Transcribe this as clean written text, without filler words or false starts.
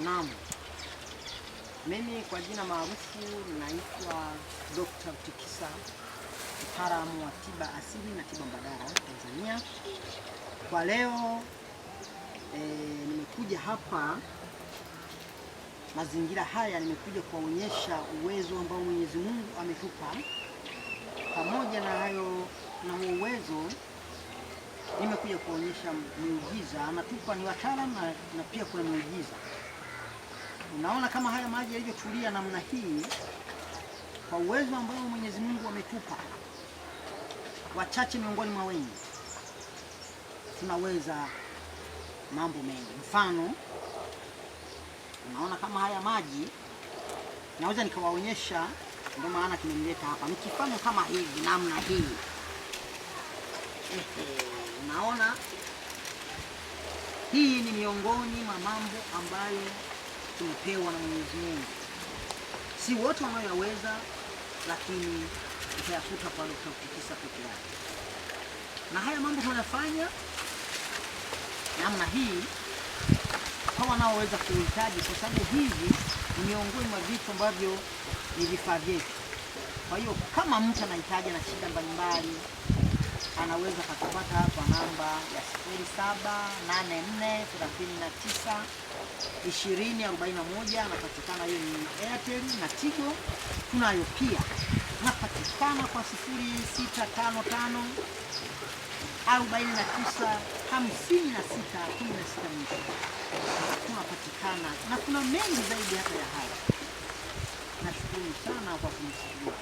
Naam. Mimi kwa jina maarufu naitwa Dr. Tikisa, mtaalamu wa tiba asili na tiba mbadala Tanzania. Kwa leo nimekuja hapa mazingira haya, nimekuja kuonyesha uwezo ambao Mwenyezi Mungu ametupa. Pamoja na hayo na uwezo, nimekuja kuonyesha miujiza anatupa, ni wataalamu na pia kuna miujiza. Unaona kama haya maji yalivyotulia namna hii, kwa uwezo ambao Mwenyezi Mungu ametupa, wachache miongoni mwa wengi, tunaweza mambo mengi. Mfano, unaona kama haya maji naweza nikawaonyesha, ndio maana kimenileta hapa. Mkifano kama hivi namna hii, unaona hii ni miongoni mwa mambo ambayo tumepewa na Mwenyezi Mungu. Si wote wanayoweza, lakini utayakuta kwa Dr. Tikisa peke yake. Na haya mambo tunayafanya namna hii kwa wanaoweza kuhitaji, kwa sababu hivi ni miongoni mwa vitu ambavyo ni vifaa vyetu. Kwa hiyo kama mtu anahitaji na shida mbalimbali, anaweza kutupata hapa namba ya 0784392041. Anapatikana, hiyo ni Airtel na Tigo. Tunayo pia, tunapatikana kwa 0655 495616. Tunapatikana na kuna mengi zaidi hata ya haya. Nashukuru sana kwa kunisikia.